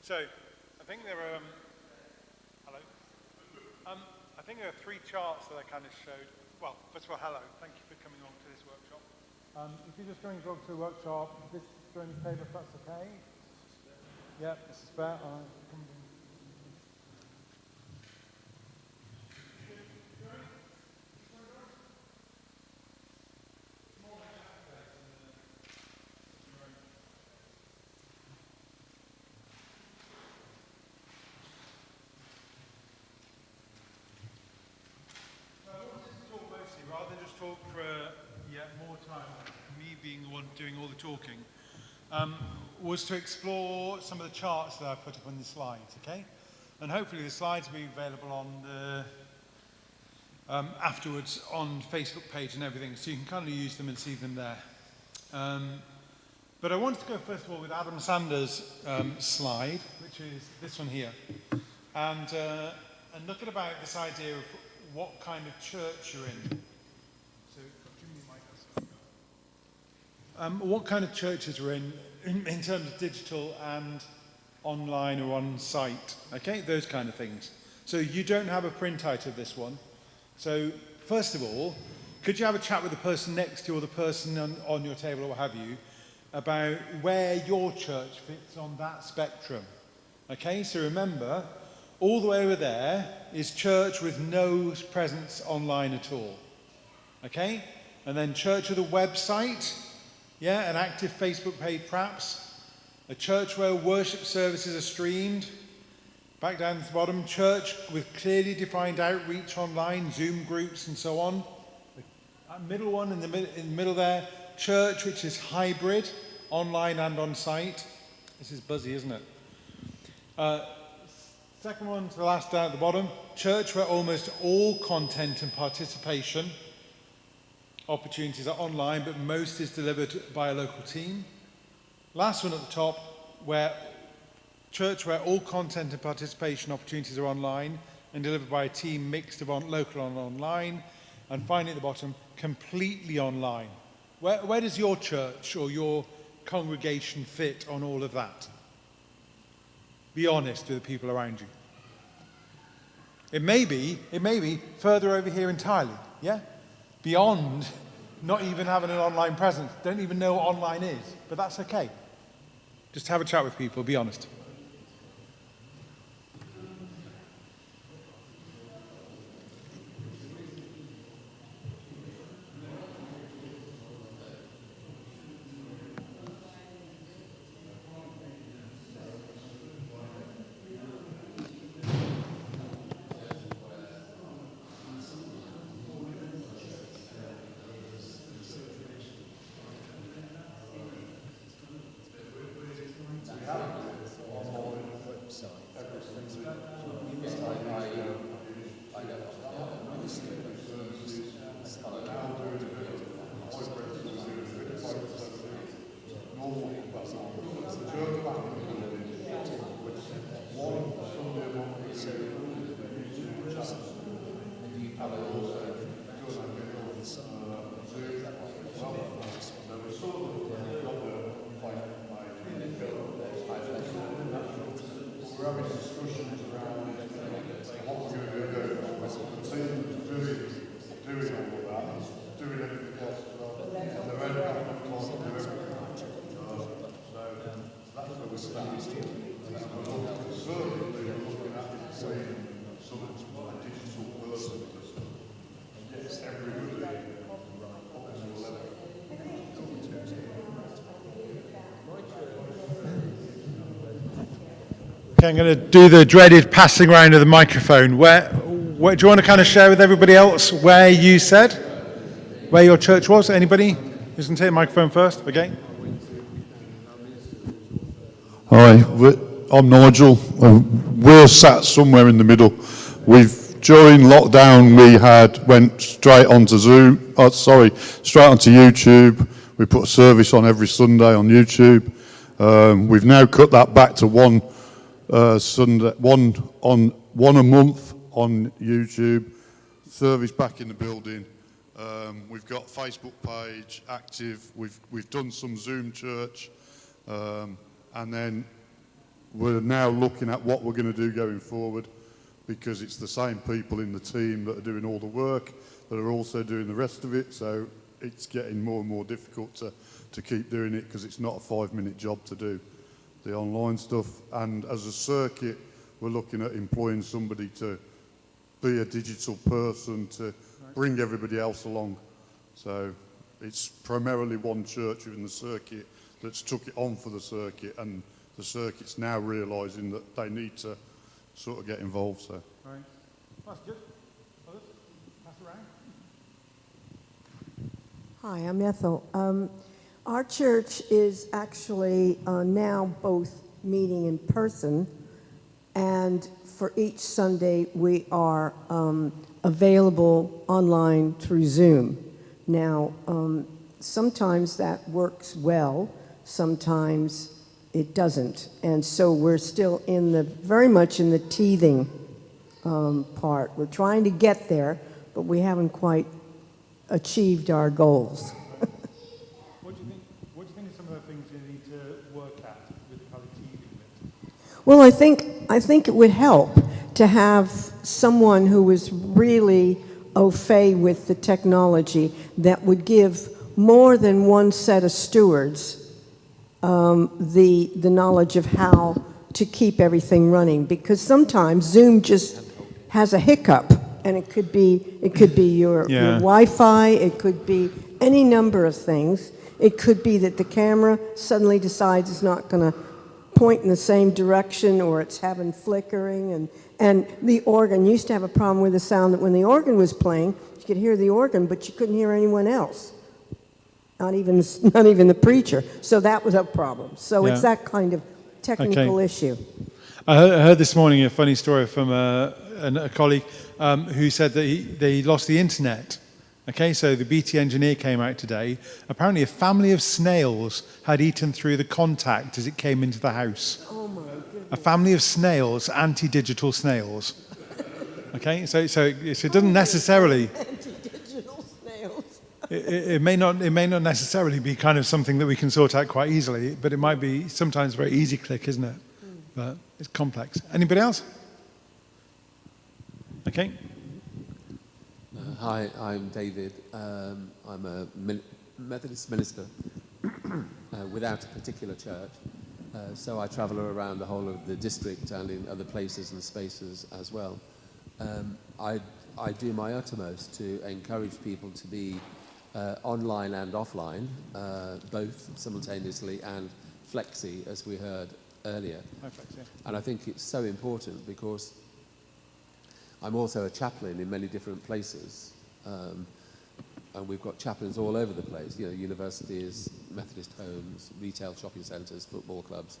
So, I think there are, hello. I think there are three charts that I kind of showed. Well, first of all, hello. Thank you for coming along to this workshop. If you're just going to go to the workshop, this join the table, if that's okay. Yeah, this is fair. Rather than just talk for more time, me being the one doing all the talking, was to explore some of the charts that I put up on the slides, okay? And hopefully the slides will be available on the, afterwards on Facebook page and everything, so you can kind of use them and see them there. But I wanted to go first of all with Adam Sanders' slide, which is this one here, and look at about this idea of what kind of church you're in. What kind of churches we're in terms of digital and online or on site, okay? Those kind of things. So you don't have a printout of this one. So first of all, could you have a chat with the person next to you or the person on your table or what have you about where your church fits on that spectrum? Okay, so remember, all the way over there is church with no presence online at all. Okay? And then church with a website, yeah, an active Facebook page perhaps, a church where worship services are streamed, back down to the bottom, church with clearly defined outreach online, Zoom groups and so on. The middle one in the middle there, church which is hybrid, online and on site. This is buzzy, isn't it? Second one to the last down at the bottom, church where almost all content and participation opportunities are online, but most is delivered by a local team. Last one at the top, church where all content and participation opportunities are online and delivered by a team mixed of local and online. And finally at the bottom, completely online. Where does your church or your congregation fit on all of that? Be honest with the people around you. It may be further over here entirely, yeah? Beyond not even having an online presence. Don't even know what online is, but that's okay. Just have a chat with people, be honest. Okay, I'm going to do the dreaded passing around of the microphone. Where do you want to kind of share with everybody else where you said, where your church was? Anybody who's going to take the microphone first? Okay. Hi, I'm Nigel. We're sat somewhere in the middle. During lockdown, went straight onto straight onto YouTube. We put a service on every Sunday on YouTube. We've now cut that back to one Sunday, one a month on YouTube. Service back in the building. We've got Facebook page active. We've done some Zoom church, and then we're now looking at what we're going to do going forward, because it's the same people in the team that are doing all the work that are also doing the rest of it, so it's getting more and more difficult to keep doing it, because it's not a 5-minute job to do the online stuff. And as a circuit, we're looking at employing somebody to be a digital person to bring everybody else along. So it's primarily one church within the circuit that's took it on for the circuit, and the circuit's now realising that they need to sort of get involved. So. Right. That's good. Others? Pass around. Hi, I'm Ethel. Our church is actually now both meeting in person, and for each Sunday we are available online through Zoom. Now, sometimes that works well, sometimes it doesn't, and so we're still very much in the teething part. We're trying to get there, but we haven't quite achieved our goals. What do you think are some of the things you need to work at with the kind of teething bit? Well, I think it would help to have someone who was really au fait with the technology that would give more than one set of stewards the knowledge of how to keep everything running, because sometimes Zoom just has a hiccup, and it could be your Wi-Fi, it could be any number of things. It could be that the camera suddenly decides it's not going to point in the same direction, or it's having flickering, and the organ. You used to have a problem with the sound that when the organ was playing, you could hear the organ, but you couldn't hear anyone else. Not even the preacher. So that was a problem. So it's that kind of technical issue. I heard this morning a funny story from a colleague who said that they lost the internet. Okay, so the BT engineer came out today. Apparently a family of snails had eaten through the contact as it came into the house. Oh my goodness. A family of snails, anti-digital snails. Okay, so it doesn't necessarily... Anti-digital snails. It may not necessarily be kind of something that we can sort out quite easily, but it might be sometimes very easy click, isn't it? But it's complex. Anybody else? Okay. Hi, I'm David. I'm a Methodist minister without a particular church. So I travel around the whole of the district and in other places and spaces as well. I do my utmost to encourage people to be online and offline, both simultaneously and flexi, as we heard earlier. And I think it's so important because I'm also a chaplain in many different places, and we've got chaplains all over the place, universities, Methodist homes, retail shopping centres, football clubs,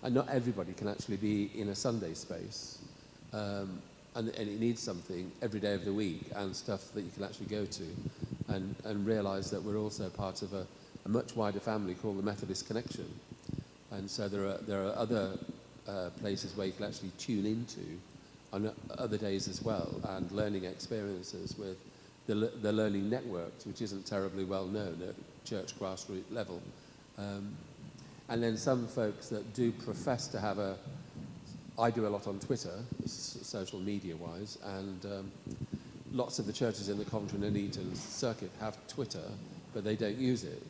and not everybody can actually be in a Sunday space, and it needs something every day of the week and stuff that you can actually go to, and realise that we're also part of a much wider family called the Methodist Connection, and so there are other places where you can actually tune into on other days as well, and learning experiences with the learning networks, which isn't terribly well known at church grassroots level. And then some folks that do profess to have I do a lot on Twitter, social media-wise, and lots of the churches in the Coventry and Nuneaton circuit have Twitter, but they don't use it.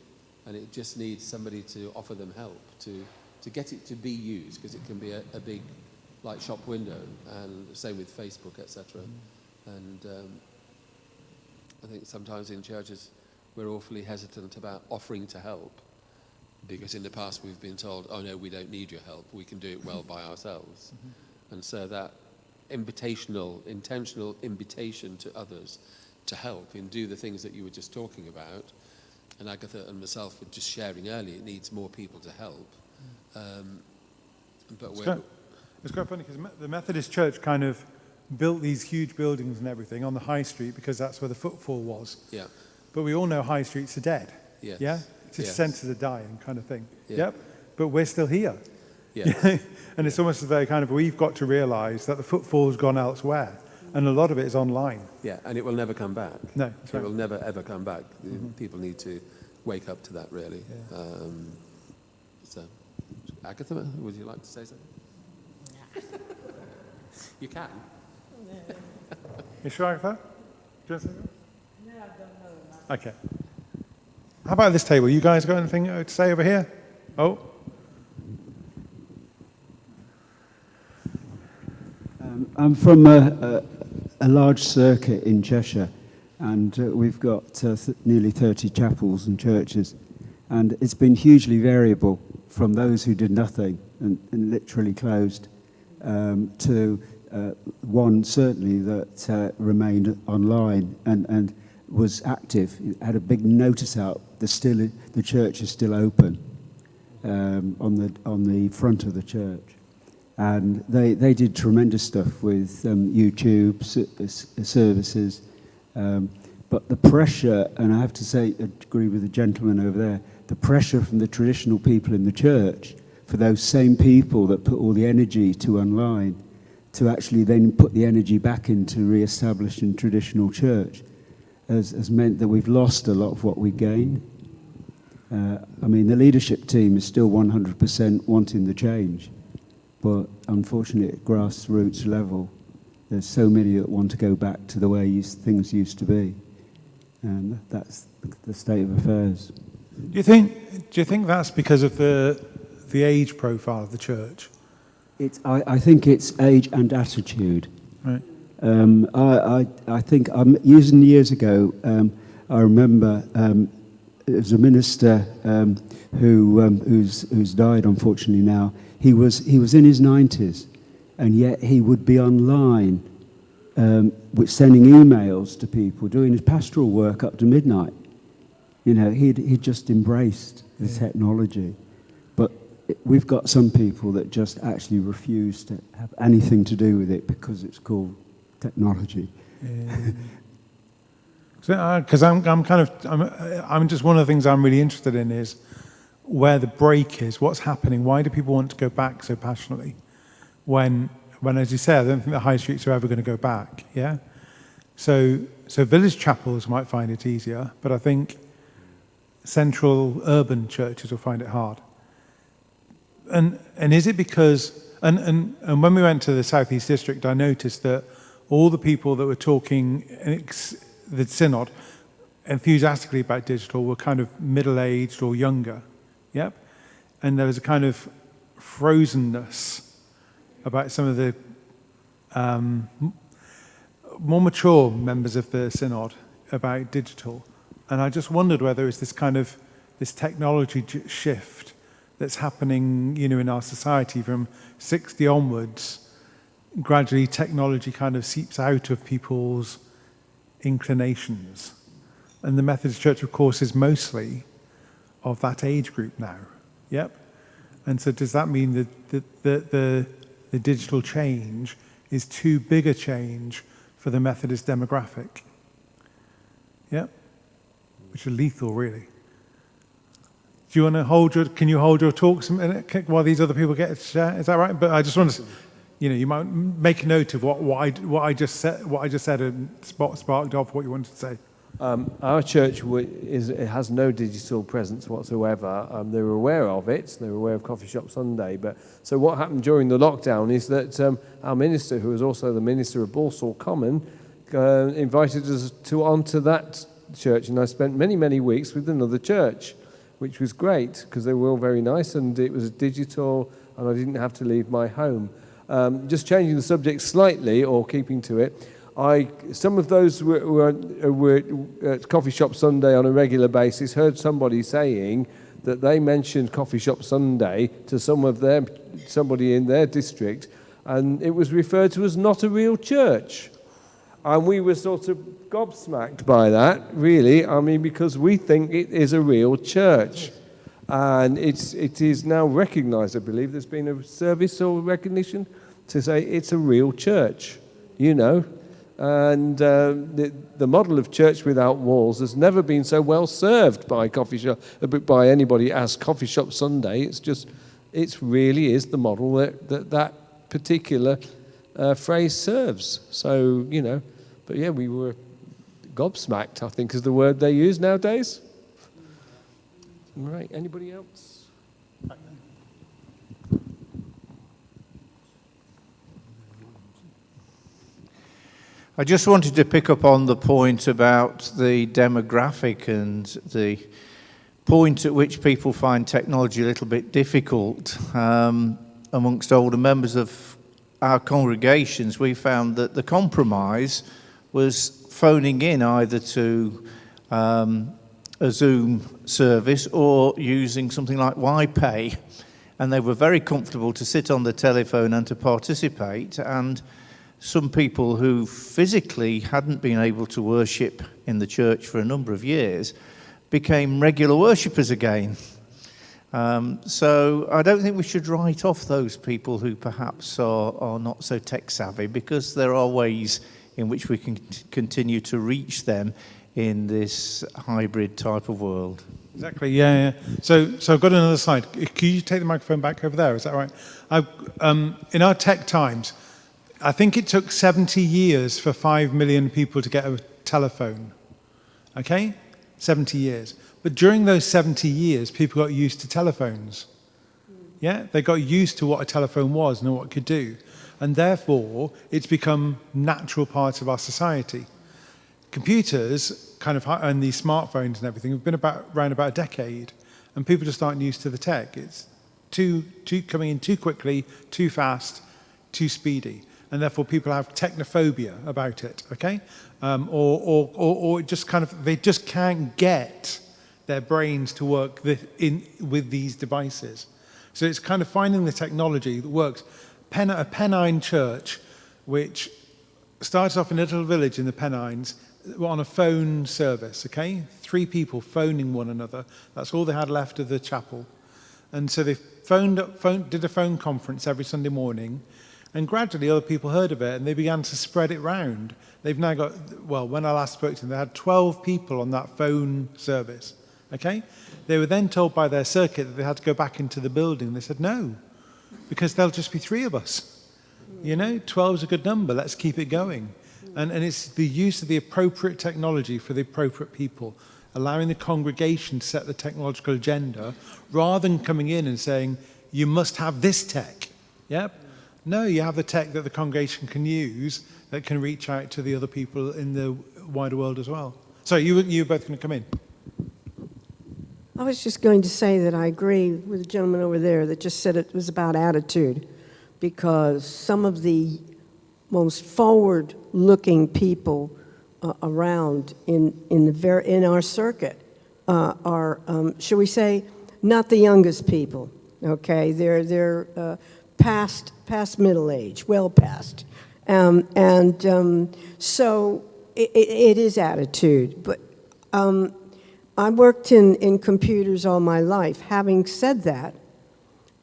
And it just needs somebody to offer them help to get it to be used, because it can be a big like shop window, and same with Facebook, etc. And I think sometimes in churches we're awfully hesitant about offering to help, because in the past we've been told, oh no, we don't need your help, we can do it well by ourselves. And so that intentional invitation to others to help and do the things that you were just talking about, and Agatha and myself were just sharing earlier, it needs more people to help. It's quite funny because the Methodist Church kind of built these huge buildings and everything on the high street because that's where the footfall was. Yeah. But we all know high streets are dead. Yes. Yeah? It's just Yes. centres are dying kind of thing. Yeah. Yep. But we're still here. Yeah. And it's almost as though kind of we've got to realise that the footfall's gone elsewhere. And a lot of it is online. Yeah, and it will never come back. No, that's It right. will never, ever come back. People need to wake up to that, really. Yeah. So, Agatha, would you like to say something? You can. You sure like that? Do you want to say that? No, I don't know. Okay. How about this table? You guys got anything to say over here? Oh. I'm from a large circuit in Cheshire, and we've got nearly 30 chapels and churches, and it's been hugely variable from those who did nothing and literally closed to one certainly that remained online and was active. It had a big notice out. The church is still open on the front of the church. And they did tremendous stuff with YouTube services. But the pressure, and I have to say, agree with the gentleman over there, the pressure from the traditional people in the church, for those same people that put all the energy to online, to actually then put the energy back into re-establishing traditional church, has meant that we've lost a lot of what we gained. I mean, the leadership team is still 100% wanting the change. But unfortunately, at grassroots level, there's so many that want to go back to the way things used to be. And that's the state of affairs. Do you think that's because of the age profile of the church? I think it's age and attitude. Right. I think years ago, I remember there was a minister who's died unfortunately now. He was in his 90s, and yet he would be online, with sending emails to people, doing his pastoral work up to midnight. You know, he'd just embraced the technology. But we've got some people that just actually refuse to have anything to do with it because it's called technology. Because I'm just one of the things I'm really interested in is where the break is, what's happening, why do people want to go back so passionately when as you say, I don't think the high streets are ever going to go back, yeah? So village chapels might find it easier, but I think central urban churches will find it hard. And is it because, and when we went to the Southeast District, I noticed that all the people that were talking, the synod, enthusiastically about digital were kind of middle-aged or younger. Yep. And there was a kind of frozenness about some of the more mature members of the synod about digital. And I just wondered whether it's this technology shift that's happening, in our society from 60 onwards. Gradually, technology kind of seeps out of people's inclinations. And the Methodist Church, of course, is mostly of that age group now. Yep. And so does that mean that the digital change is too big a change for the Methodist demographic? Yep. Which is lethal, really. Do you want to can you hold your talks a minute while these other people get a share? Is that right? But I just want to, you might make a note of what I just said and sparked off what you wanted to say. Our church it has no digital presence whatsoever. They were aware of it. They were aware of Coffee Shop Sunday. So what happened during the lockdown is that our minister, who was also the minister of Balsall Common, invited us onto that church. And I spent many, many weeks with another church, which was great because they were all very nice and it was digital and I didn't have to leave my home. Just changing the subject slightly or keeping to it, some of those who were at Coffee Shop Sunday on a regular basis heard somebody saying that they mentioned Coffee Shop Sunday to somebody in their district, and it was referred to as not a real church. And we were sort of gobsmacked by that, really. I mean, because we think it is a real church. And it is now recognised, I believe. There's been a service or recognition to say it's a real church, And the model of church without walls has never been so well served by by anybody as Coffee Shop Sunday. It really is the model that particular phrase serves. So, but yeah, we were gobsmacked, I think is the word they use nowadays. Right, anybody else? I just wanted to pick up on the point about the demographic and the point at which people find technology a little bit difficult. Amongst older members of our congregations, we found that the compromise was phoning in either to a Zoom service or using something like YPay, and they were very comfortable to sit on the telephone and to participate. And some people who physically hadn't been able to worship in the church for a number of years became regular worshippers again. So I don't think we should write off those people who perhaps are not so tech savvy, because there are ways in which we can continue to reach them in this hybrid type of world. Exactly, yeah. So I've got another slide. Can you take the microphone back over there? Is that right? In our tech times, I think it took 70 years for 5 million people to get a telephone. Okay? 70 years. But during those 70 years, people got used to telephones. Yeah? They got used to what a telephone was and what it could do. And therefore, it's become natural parts of our society. Computers, and these smartphones and everything, have been around about a decade, and people just aren't used to the tech. It's too coming in too quickly, too fast, too speedy, and therefore people have technophobia about it. Okay, or just they just can't get their brains to work with these devices. So it's kind of finding the technology that works. A Pennine church, which started off in a little village in the Pennines, on a phone service, okay? 3 people phoning one another. That's all they had left of the chapel. And so they did a phone conference every Sunday morning, and gradually other people heard of it, and they began to spread it round. They've now got, when I last spoke to them, they had 12 people on that phone service, okay? They were then told by their circuit that they had to go back into the building. They said, no, because there'll just be 3 of us. 12 is a good number, let's keep it going. And it's the use of the appropriate technology for the appropriate people, allowing the congregation to set the technological agenda, rather than coming in and saying, you must have this tech. Yep. No, you have the tech that the congregation can use that can reach out to the other people in the wider world as well. So you were both going to come in. I was just going to say that I agree with the gentleman over there that just said it was about attitude, because some of the most forward-looking people around in our circuit are, shall we say, not the youngest people. Okay, they're past middle age, well past, so it is attitude. But I worked in computers all my life. Having said that,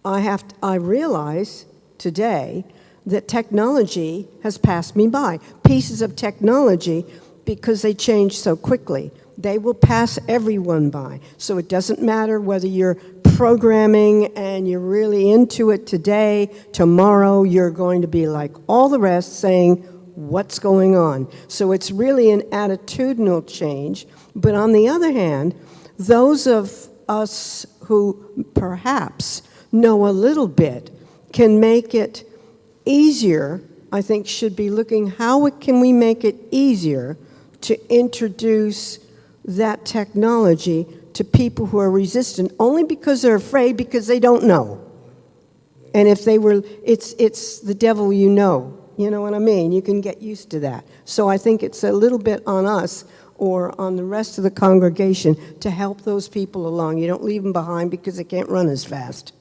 I realize today that technology has passed me by. Pieces of technology, because they change so quickly, they will pass everyone by. So it doesn't matter whether you're programming and you're really into it today, tomorrow you're going to be like all the rest saying, what's going on? So it's really an attitudinal change. But on the other hand, those of us who perhaps know a little bit can make it easier, I think, should be looking how can we make it easier to introduce that technology to people who are resistant, only because they're afraid, because they don't know. And if they were, it's the devil you know what I mean? You can get used to that. So I think it's a little bit on us or on the rest of the congregation to help those people along. You don't leave them behind because they can't run as fast.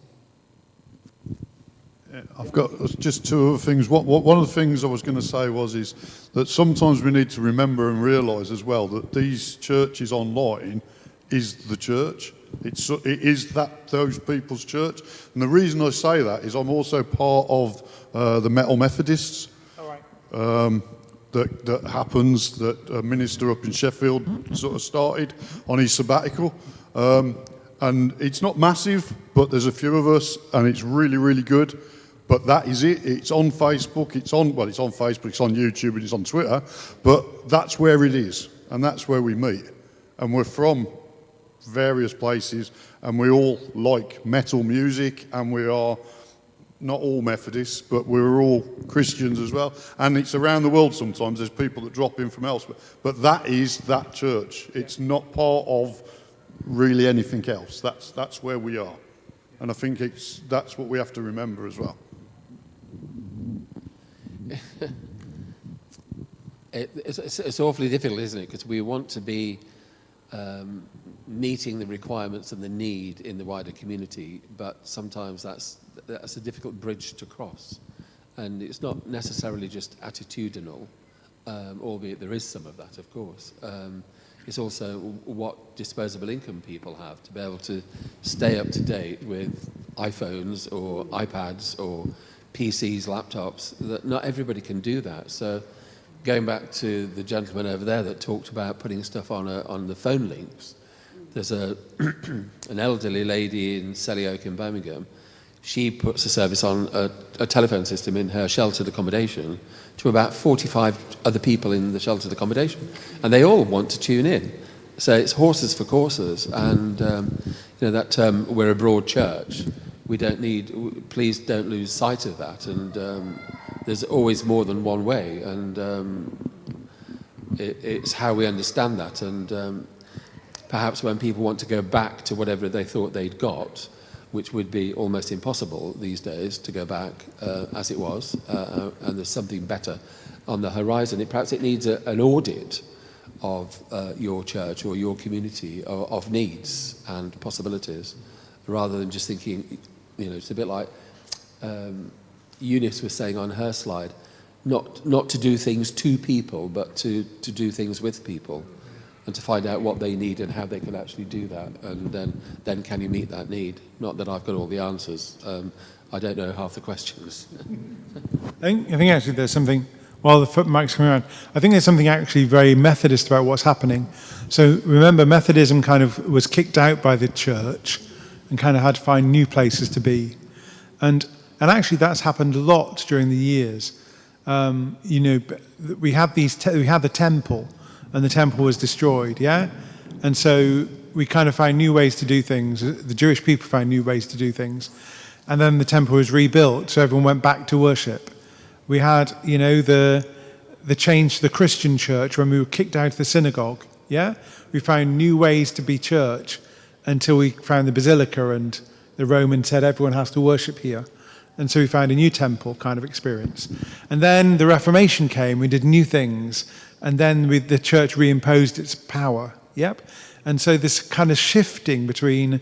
I've got just 2 other things. One of the things I was going to say is that sometimes we need to remember and realise as well that these churches online is the church. It is those people's church. And the reason I say that is I'm also part of the Methodists. All right. That happens, that a minister up in Sheffield sort of started on his sabbatical. And it's not massive, but there's a few of us, and it's really, really good. But that is it. It's on Facebook. It's on Facebook. It's on YouTube. And it's on Twitter. But that's where it is, and that's where we meet. And we're from various places, and we all like metal music, and we are not all Methodists, but we're all Christians as well. And it's around the world sometimes. There's people that drop in from elsewhere. But that is that church. It's not part of really anything else. That's where we are. And I think that's what we have to remember as well. It's awfully difficult, isn't it? Because we want to be meeting the requirements and the need in the wider community, but sometimes that's a difficult bridge to cross. And it's not necessarily just attitudinal, albeit there is some of that, of course. It's also what disposable income people have to be able to stay up to date with iPhones or iPads or PCs, laptops. That not everybody can do that. So going back to the gentleman over there that talked about putting stuff on the phone links, there's an elderly lady in Selly Oak in Birmingham. She puts a service on a telephone system in her sheltered accommodation to about 45 other people in the sheltered accommodation, and they all want to tune in. So it's horses for courses, and that term, we're a broad church. We don't need, please don't lose sight of that, and there's always more than one way, and it's how we understand that, and perhaps when people want to go back to whatever they thought they'd got, which would be almost impossible these days to go back as it was, and there's something better on the horizon. Perhaps it needs an audit of your church or your community of needs and possibilities, rather than just thinking, it's a bit like Eunice was saying on her slide, not to do things to people, but to do things with people, and to find out what they need and how they can actually do that, and then can you meet that need? Not that I've got all the answers. I don't know half the questions. I think actually there's something, while the foot mic's coming around, I think there's something actually very Methodist about what's happening. So remember, Methodism kind of was kicked out by the church and kind of had to find new places to be. And actually that's happened a lot during the years. We had the temple, and the temple was destroyed, yeah? And so we kind of found new ways to do things. The Jewish people found new ways to do things. And then the temple was rebuilt, so everyone went back to worship. We had, the change to the Christian church when we were kicked out of the synagogue, yeah? We found new ways to be church until we found the basilica, and the Romans said everyone has to worship here. And so we found a new temple kind of experience. And then the Reformation came, we did new things, and then the church reimposed its power, yep? And so this kind of shifting between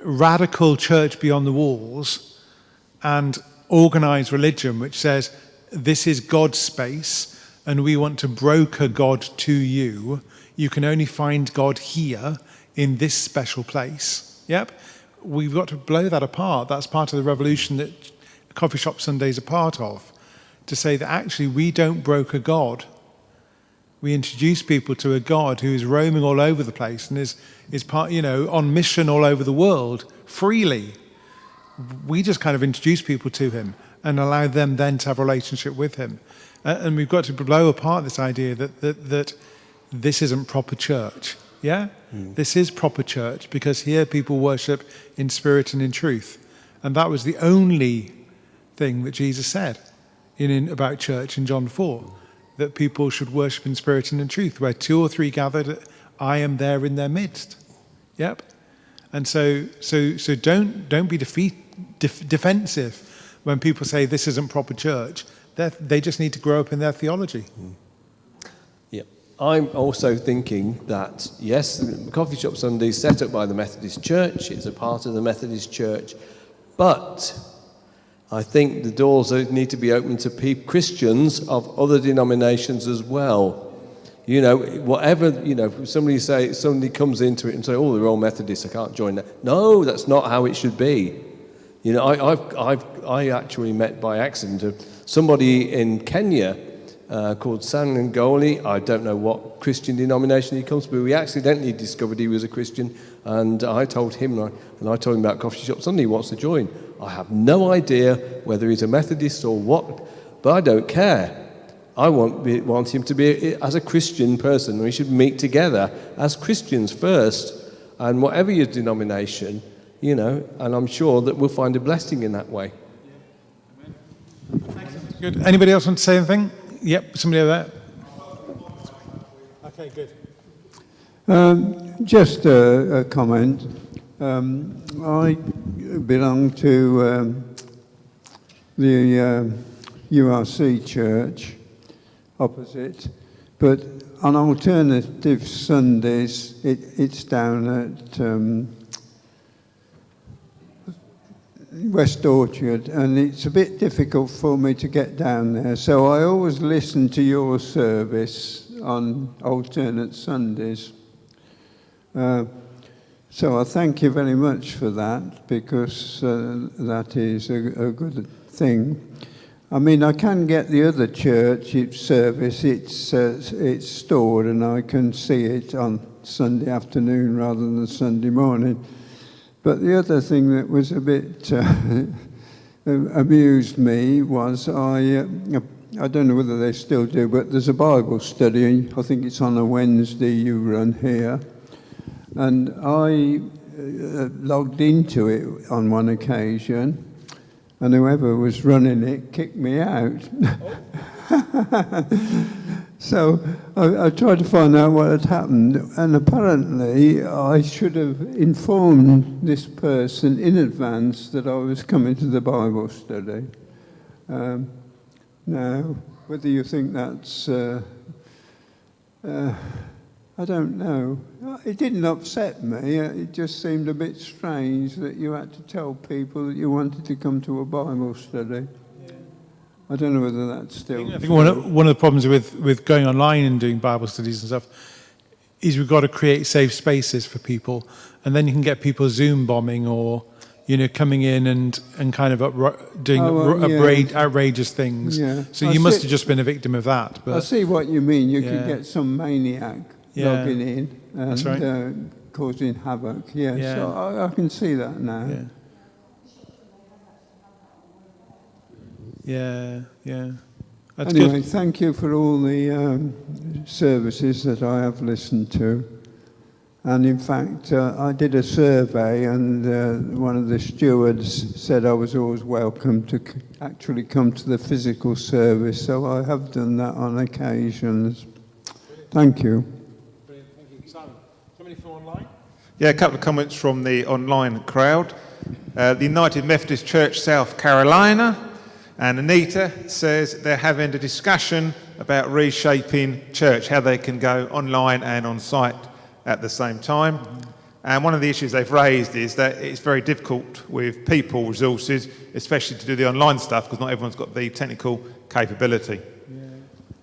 radical church beyond the walls and organized religion, which says, this is God's space, and we want to broker God to you. You can only find God here in this special place, yep? We've got to blow that apart. That's part of the revolution that Coffee Shop Sundays are part of, to say that actually we don't broker God. We introduce people to a God who is roaming all over the place and is part, on mission all over the world freely. We just kind of introduce people to him and allow them then to have a relationship with him. And we've got to blow apart this idea that this isn't proper church. Yeah? This is proper church, because here people worship in spirit and in truth. And that was the only thing that Jesus said about church in John 4, that people should worship in spirit and in truth. Where 2 or 3 gathered, I am there in their midst. Yep. And so don't be defensive when people say this isn't proper church. They just need to grow up in their theology. Yeah. I'm also thinking that, yes, the Coffee Shop Sunday is set up by the Methodist Church. It's a part of the Methodist Church. But I think the doors need to be open to Christians of other denominations as well. Whatever, somebody comes into it and say, oh, they're all Methodists, I can't join that. No, that's not how it should be. I actually met by accident somebody in Kenya called Sangangoli. I don't know what Christian denomination he comes from, but we accidentally discovered he was a Christian, and I told him, and I told him about Coffee Shop Sunday, he wants to join. I have no idea whether he's a Methodist or what, but I don't care. I want him to be as a Christian person. We should meet together as Christians first, and whatever your denomination, and I'm sure that we'll find a blessing in that way. good. Anybody else want to say anything? Yep, somebody over there. Okay, good. Just a comment. I belong to the URC church opposite, but on alternative Sundays, it's down at West Orchard, and it's a bit difficult for me to get down there. So I always listen to your service on alternate Sundays. So I thank you very much for that, because that is a good thing. I mean, I can get the other church service. It's stored, and I can see it on Sunday afternoon rather than Sunday morning. But the other thing that was a bit amused me was I don't know whether they still do, but there's a Bible study. I think it's on a Wednesday you run here. And I logged into it on one occasion, and whoever was running it kicked me out. So I tried to find out what had happened, and apparently I should have informed this person in advance that I was coming to the Bible study. Now, whether you think that's... I don't know. It didn't upset me. It just seemed a bit strange that you had to tell people that you wanted to come to a Bible study. Yeah. I don't know whether that's still... I think one of the problems with going online and doing Bible studies and stuff is we've got to create safe spaces for people, and then you can get people Zoom bombing or, coming in and kind of doing outrageous things. Yeah. So you must have just been a victim of that. But I see what you mean. You could get some maniac logging in and causing havoc. Yeah. So I can see that now. Yeah. That's anyway, good. Thank you for all the services that I have listened to. And in fact, I did a survey, and one of the stewards said I was always welcome to actually come to the physical service. So I have done that on occasions. Thank you. Brilliant, thank you. Simon, somebody from online? Yeah, a couple of comments from the online crowd. The United Methodist Church, South Carolina, and Anita says they're having a discussion about Reshaping Church, how they can go online and on site at the same time. And one of the issues they've raised is that it's very difficult with people resources, especially to do the online stuff, because not everyone's got the technical capability. Yeah.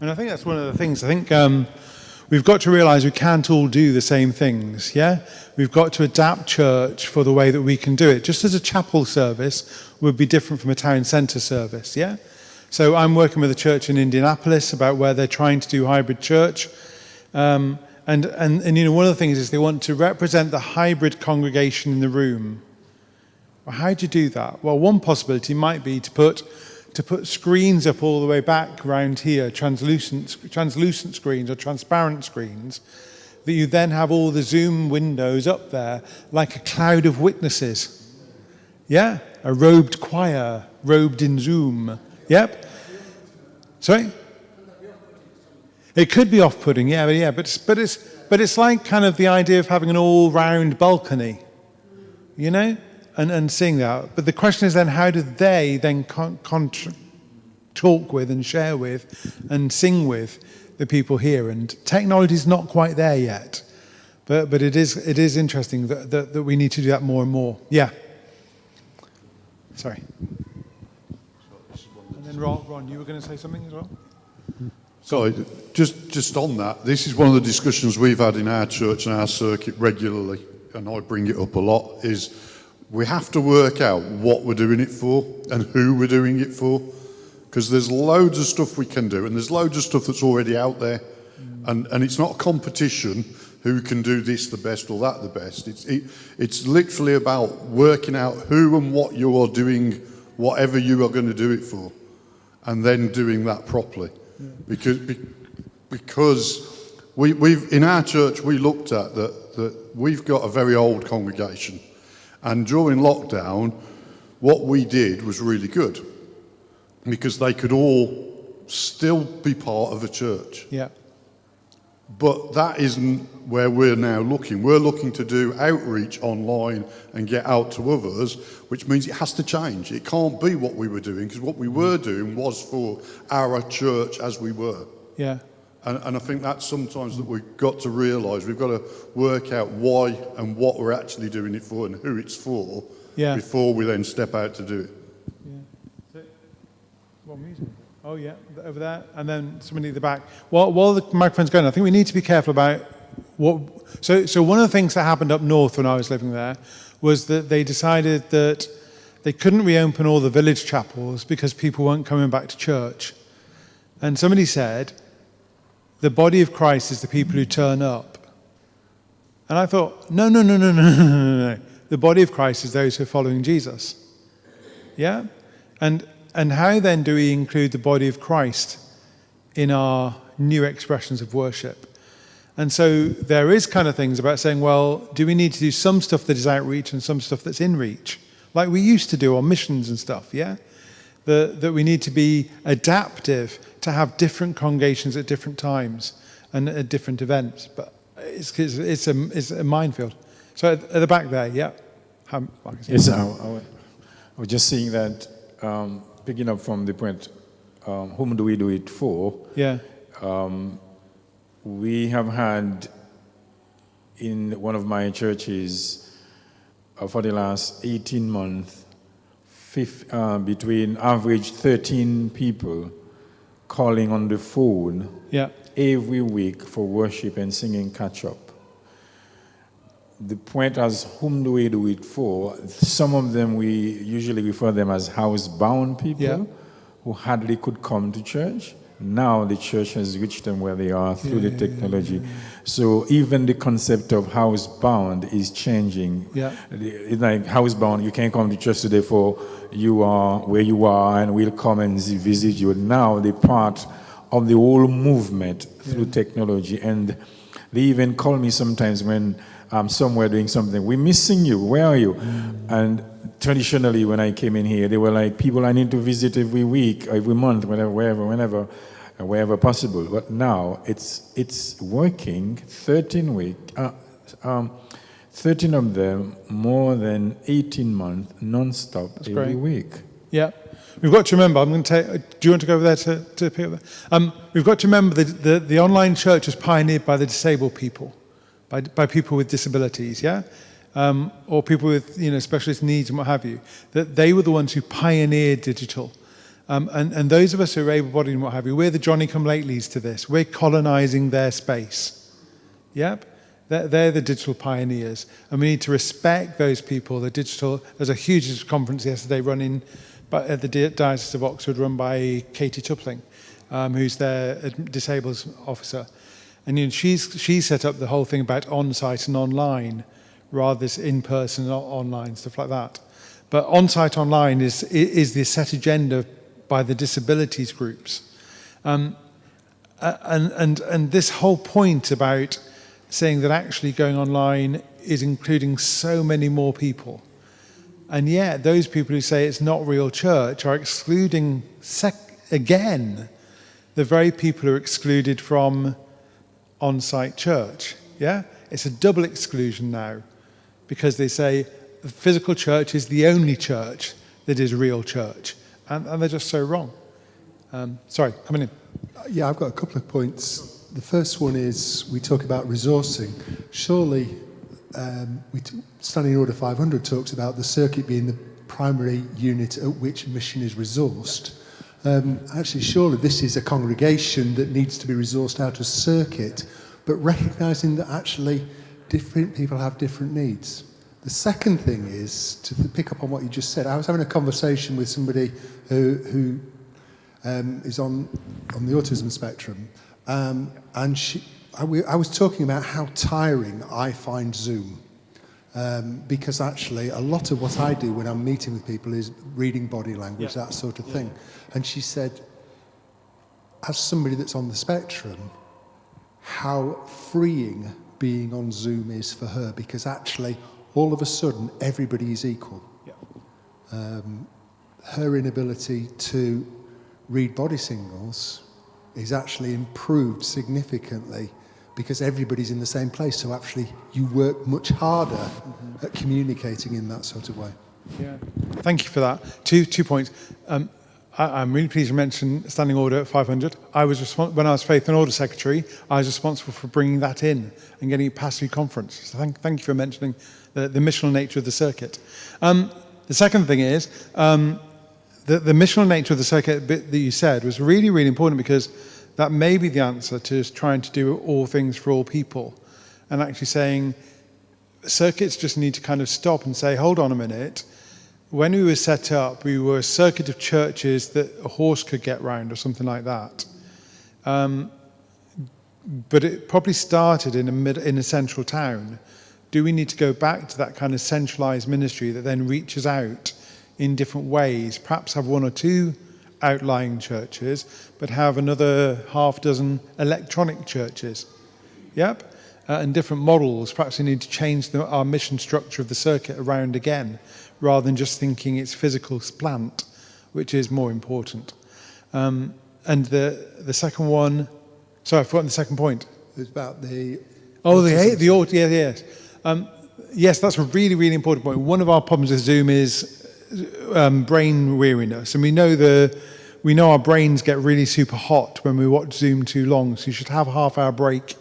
And I think that's one of the things. I think we've got to realise we can't all do the same things, yeah? We've got to adapt church for the way that we can do it. Just as a chapel service would be different from a town centre service, yeah? So I'm working with a church in Indianapolis about where they're trying to do hybrid church. And one of the things is they want to represent the hybrid congregation in the room. Well, how do you do that? Well, one possibility might be to put screens up all the way back around here, translucent screens or transparent screens, that you then have all the Zoom windows up there like a cloud of witnesses. Yeah? A robed choir, robed in Zoom. Yep. Sorry? It could be off-putting, but it's like kind of the idea of having an all-round balcony, and seeing that. But the question is then, how do they then talk with and share with and sing with the people here? And technology is not quite there yet, but it is interesting that we need to do that more and more. Yeah. Sorry. And then Ron, you were going to say something as well? Sorry, just on that, this is one of the discussions we've had in our church and our circuit regularly, and I bring it up a lot, is we have to work out what we're doing it for and who we're doing it for, because there's loads of stuff we can do, and there's loads of stuff that's already out there, and it's not a competition who can do this the best or that the best. It's literally about working out who and what you are doing, whatever you are going to do it for, and then doing that properly. Because we've in our church we looked at that we've got a very old congregation, and during lockdown what we did was really good, because they could all still be part of a church. Yeah. But that isn't where we're now looking. We're looking to do outreach online and get out to others, which means it has to change. It can't be what we were doing, because what we were doing was for our church as we were. Yeah. And I think that's sometimes that we've got to realise. We've got to work out why and what we're actually doing it for and who it's for before we then step out to do it. Yeah. So, what music? Oh, yeah, over there. And then somebody at the back. While the microphone's going, I think we need to be careful about what... So one of the things that happened up north when I was living there was that they decided that they couldn't reopen all the village chapels because people weren't coming back to church. And somebody said, the body of Christ is the people who turn up. And I thought, no. The body of Christ is those who are following Jesus. Yeah? And how then do we include the body of Christ in our new expressions of worship? And so there is kind of things about saying, well, do we need to do some stuff that is outreach and some stuff that's in reach? Like we used to do on missions and stuff, yeah? That we need to be adaptive to have different congregations at different times and at different events. But it's a minefield. So at the back there, yeah. Yes, I was just saying that, picking up from the point, whom do we do it for? Yeah. We have had in one of my churches for the last 18 months, between average 13 people calling on the phone every week for worship and singing catch-up. The point as whom do we do it for? Some of them we usually refer them as housebound people who hardly could come to church. Now the church has reached them where they are through the technology. So even the concept of housebound is changing. It's like housebound, you can't come to church today for you are where you are and we'll come and visit you. Now they're part of the whole movement through technology. And they even call me sometimes when I'm somewhere doing something. We're missing you. Where are you? And traditionally, when I came in here, they were like, people I need to visit every week, every month, wherever possible. But now it's working. 13 of them, more than 18 months, non-stop, every week. Yeah. We've got to remember, I'm going to take, do you want to go over there to pick up that? We've got to remember that the online church was pioneered by the disabled people. By people with disabilities, or people with specialist needs and what have you, that they were the ones who pioneered digital. And those of us who are able-bodied and what have you, we're the Johnny-come-latelys to this. We're colonizing their space. Yep. They're the digital pioneers. And we need to respect those people, the digital... There's a huge conference yesterday running at the Diocese of Oxford, run by Katie Tupling, who's their disabled officer. And she set up the whole thing about on-site and online, rather than in-person, online, stuff like that. But on-site online is the set agenda by the disabilities groups. And this whole point about saying that actually going online is including so many more people. And yet those people who say it's not real church are excluding, again, the very people who are excluded from on-site church, It's a double exclusion now, because they say the physical church is the only church that is real church, and they're just so wrong. Sorry, coming in. Yeah, I've got a couple of points. The first one is we talk about resourcing. Surely, Standing Order 500 talks about the circuit being the primary unit at which mission is resourced. Actually, surely this is a congregation that needs to be resourced out of circuit, but recognising that actually different people have different needs. The second thing is, to pick up on what you just said, I was having a conversation with somebody who is on the autism spectrum, and I was talking about how tiring I find Zoom. Because actually a lot of what I do when I'm meeting with people is reading body language, that sort of thing. And she said, as somebody that's on the spectrum, how freeing being on Zoom is for her, because actually all of a sudden everybody is equal. Her inability to read body signals is actually improved significantly because everybody's in the same place. So actually you work much harder at communicating in that sort of way. Yeah. Thank you for that. Two points. I'm really pleased you mentioned Standing Order 500. When I was Faith and Order Secretary, I was responsible for bringing that in and getting it passed through conference. So thank you for mentioning the missional nature of the circuit. The second thing is, the missional nature of the circuit bit that you said was really, really important because that may be the answer to trying to do all things for all people. And actually saying, circuits just need to kind of stop and say, hold on a minute. When we were set up, we were a circuit of churches that a horse could get round or something like that. But it probably started in a central town. Do we need to go back to that kind of centralized ministry that then reaches out in different ways? Perhaps have one or two outlying churches, but have another half dozen electronic churches. Yep. And different models. Perhaps we need to change our mission structure of the circuit around again, rather than just thinking it's physical plant, which is more important. And the second one, sorry, I've forgotten the second point. It's about the... Yes. Yes, that's a really, really important point. One of our problems with Zoom is brain weariness. And we know our brains get really super hot when we watch Zoom too long. So you should have a half-hour break,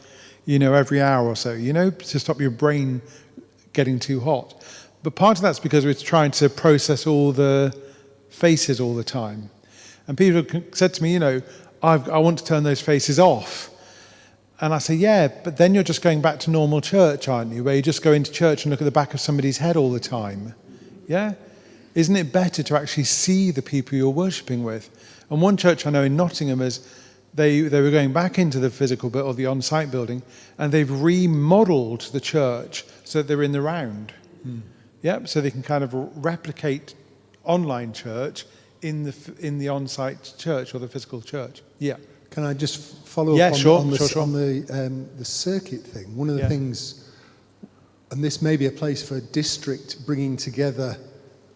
every hour or so, to stop your brain getting too hot. But part of that's because we're trying to process all the faces all the time. And people said to me, I want to turn those faces off. And I say, yeah, but then you're just going back to normal church, aren't you? Where you just go into church and look at the back of somebody's head all the time. Yeah? Isn't it better to actually see the people you're worshipping with? And one church I know in Nottingham they were going back into the physical bit or the on-site building, and they've remodeled the church so that they're in the round. Yep, so they can kind of replicate online church in the on-site church or the physical church. Yeah. Can I just follow up on the circuit thing? One of the things, and this may be a place for a district bringing together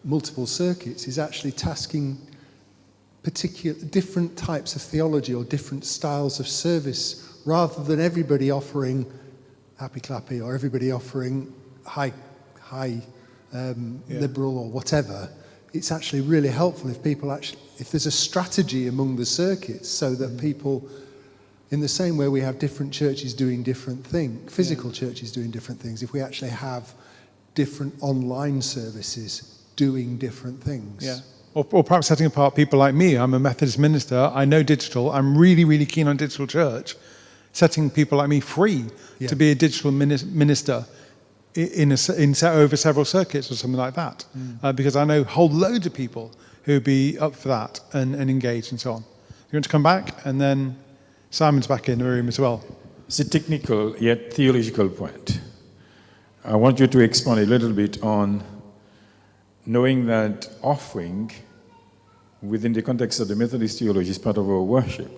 multiple circuits, is actually tasking different types of theology or different styles of service, rather than everybody offering happy clappy or everybody offering high liberal or whatever. It's actually really helpful if there's a strategy among the circuits, so that people, in the same way we have different churches doing different things, physical churches doing different things, if we actually have different online services doing different things. Yeah. Or perhaps setting apart people like me. I'm a Methodist minister. I know digital. I'm really, really keen on digital church. Setting people like me free to be a digital minister in over several circuits or something like that. Because I know whole loads of people who'd be up for that and engaged and so on. You want to come back? And then Simon's back in the room as well. It's a technical yet theological point. I want you to expand a little bit on knowing that offering within the context of the Methodist theology is part of our worship.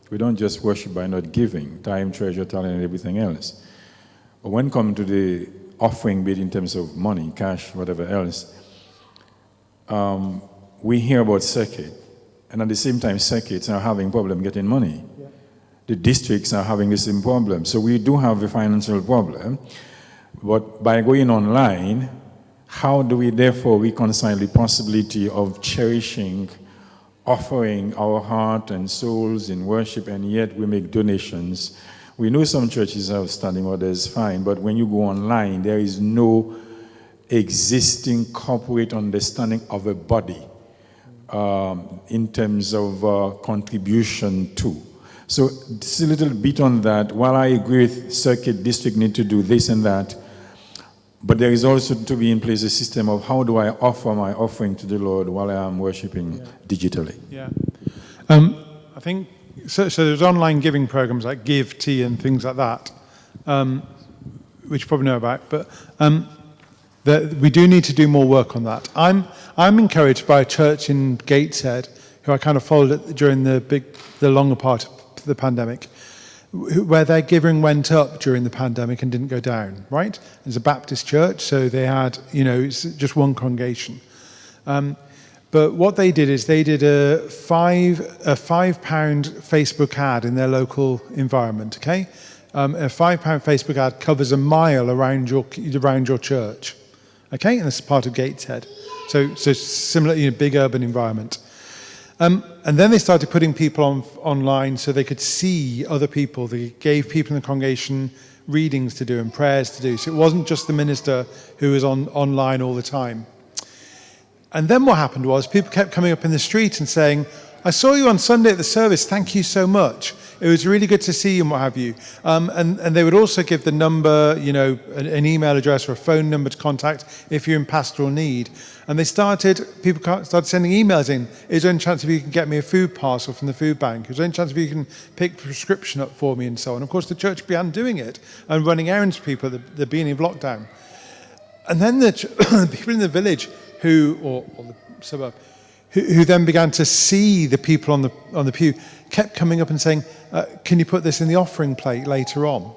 We don't just worship by not giving time, treasure, talent, and everything else. But when it comes to the offering, be it in terms of money, cash, whatever else, we hear about circuit, and at the same time, circuits are having problem getting money. Yeah. The districts are having the same problem. So we do have a financial problem, but by going online, how do we therefore reconcile the possibility of cherishing, offering our heart and souls in worship, and yet we make donations? We know some churches have standing orders, fine, but when you go online, there is no existing corporate understanding of a body in terms of contribution to. So just a little bit on that. While I agree with circuit district need to do this and that, but there is also to be in place a system of how do I offer my offering to the Lord while I am worshiping digitally. Yeah. I think, so there's online giving programs like Give, Tea and things like that, which you probably know about, but we do need to do more work on that. I'm encouraged by a church in Gateshead, who I kind of followed during the longer part of the pandemic, where their giving went up during the pandemic and didn't go down, right? It's a Baptist church, so they had, it's just one congregation. But what they did is they did a £5 Facebook ad in their local environment, okay? A £5 Facebook ad covers a mile around your church, okay? And this is part of Gateshead. So similar, big urban environment. And then they started putting people online so they could see other people. They gave people in the congregation readings to do and prayers to do. So it wasn't just the minister who was online all the time. And then what happened was people kept coming up in the street and saying, I saw you on Sunday at the service, thank you so much. It was really good to see you and what have you. And they would also give the number, an email address or a phone number to contact if you're in pastoral need. And people started sending emails in. Is there any chance if you can get me a food parcel from the food bank? Is there any chance if you can pick prescription up for me and so on? Of course, the church began doing it and running errands for people at the beginning of lockdown. And then the people in the village or the suburb, who then began to see the people on the pew, kept coming up and saying, can you put this in the offering plate later on?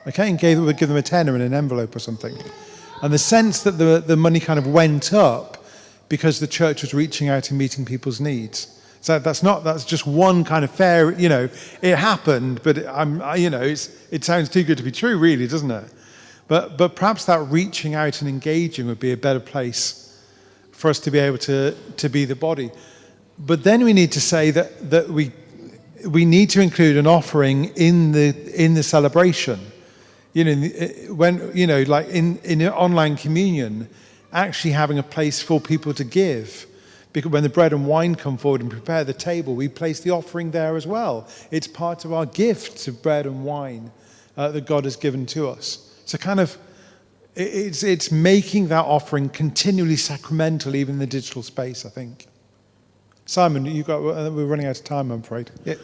Okay, and would give them a tenner in an envelope or something. And the sense that the money kind of went up because the church was reaching out and meeting people's needs. So that's just one kind of fair, it happened, but it sounds too good to be true, really, doesn't it? But perhaps that reaching out and engaging would be a better place for us to be able to be the body. But then we need to say that we need to include an offering in the celebration. Like in online communion, actually having a place for people to give. Because when the bread and wine come forward and prepare the table, we place the offering there as well. It's part of our gift of bread and wine that God has given to us. So kind of, it's making that offering continually sacramental, even in the digital space, I think. Simon, we're running out of time, I'm afraid. Yeah,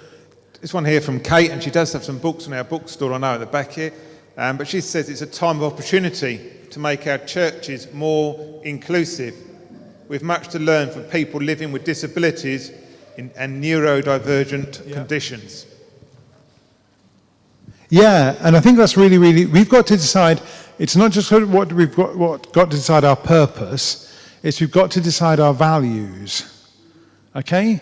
this one here from Kate, and she does have some books in our bookstore, I know, at the back here. But she says it's a time of opportunity to make our churches more inclusive. We've much to learn from people living with disabilities and neurodivergent conditions. Yeah, and I think that's really, really, we've got to decide, it's not just what we've got to decide our purpose, it's we've got to decide our values, okay?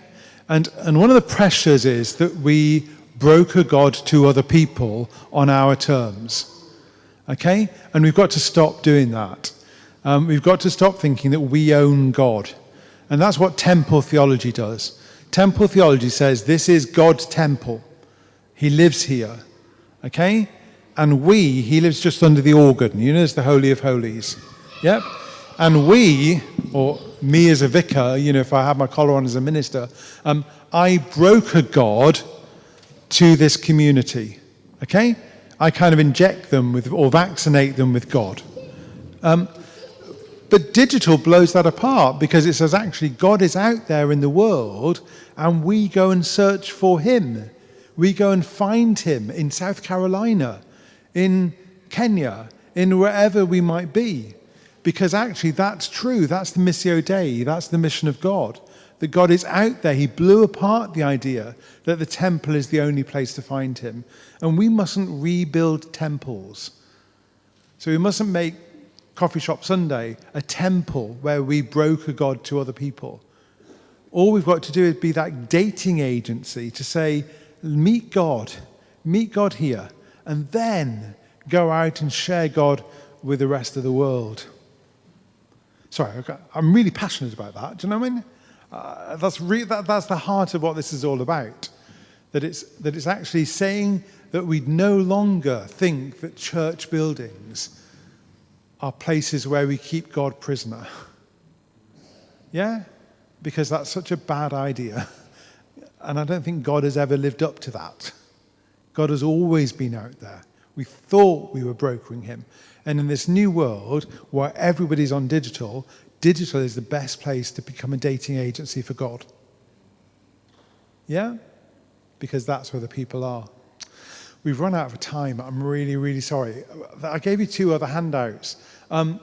And one of the pressures is that we broker God to other people on our terms, okay? And we've got to stop doing that. We've got to stop thinking that we own God. And that's what temple theology does. Temple theology says this is God's temple. He lives here. Okay? And he lives just under the organ. It's the Holy of Holies. Yep. And or me as a vicar, if I have my collar on as a minister, I broker God to this community. Okay? I kind of inject them or vaccinate them with God. But digital blows that apart because it says actually God is out there in the world and we go and search for him. We go and find him in South Carolina, in Kenya, in wherever we might be. Because actually that's true. That's the Missio Dei. That's the mission of God. That God is out there. He blew apart the idea that the temple is the only place to find him. And we mustn't rebuild temples. So we mustn't make Coffee Shop Sunday a temple where we broker God to other people. All we've got to do is be that dating agency to say, meet God here, and then go out and share God with the rest of the world. Sorry, I'm really passionate about that. Do you know what I mean? That's the heart of what this is all about. That it's actually saying that we no longer think that church buildings are places where we keep God prisoner. Yeah? Because that's such a bad idea. And I don't think God has ever lived up to that. God has always been out there. We thought we were brokering him. And in this new world where everybody's on digital is the best place to become a dating agency for God. Yeah? Because that's where the people are. We've run out of time. I'm really, really sorry. I gave you two other handouts. I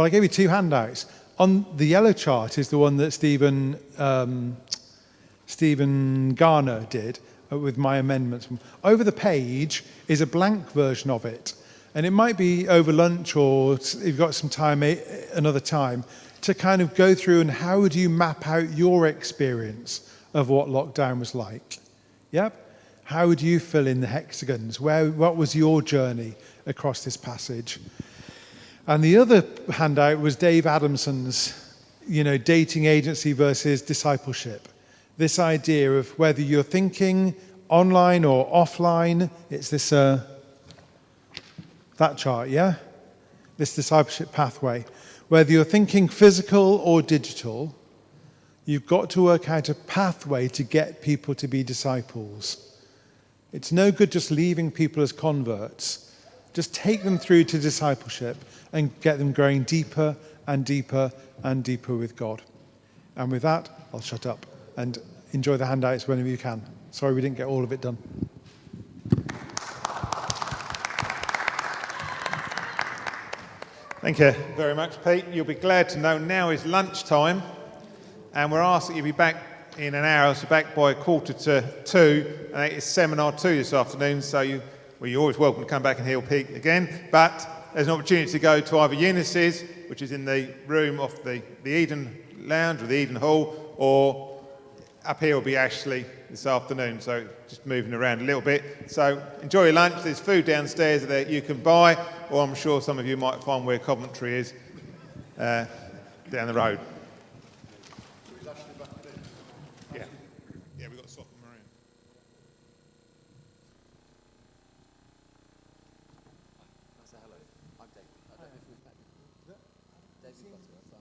gave you two handouts. On the yellow chart is the one that Stephen Garner did with my amendments. Over the page is a blank version of it. And it might be over lunch or if you've got some time, another time. to kind of go through and how would you map out your experience of what lockdown was like? Yep. How would you fill in the hexagons? What was your journey across this passage? And the other handout was Dave Adamson's, dating agency versus discipleship. This idea of whether you're thinking online or offline, it's this, that chart, yeah? This discipleship pathway. Whether you're thinking physical or digital, you've got to work out a pathway to get people to be disciples. It's no good just leaving people as converts. Just take them through to discipleship and get them growing deeper and deeper and deeper with God. And with that, I'll shut up and enjoy the handouts whenever you can. Sorry we didn't get all of it done. Thank you very much, Pete. You'll be glad to know now is lunchtime, and we're asked that you be back in an hour, so back by 1:45, and it's seminar 2 this afternoon, so you're always welcome to come back and hear Pete again, but there's an opportunity to go to either Eunice's, which is in the room off the Eden Lounge or the Eden Hall, or up here will be Ashley this afternoon, so just moving around a little bit. So enjoy your lunch. There's food downstairs that you can buy, or I'm sure some of you might find where Coventry is down the road. Yeah, we've got Soft and Maroon. Hello, I'm David. I don't know if we've met. David Butler.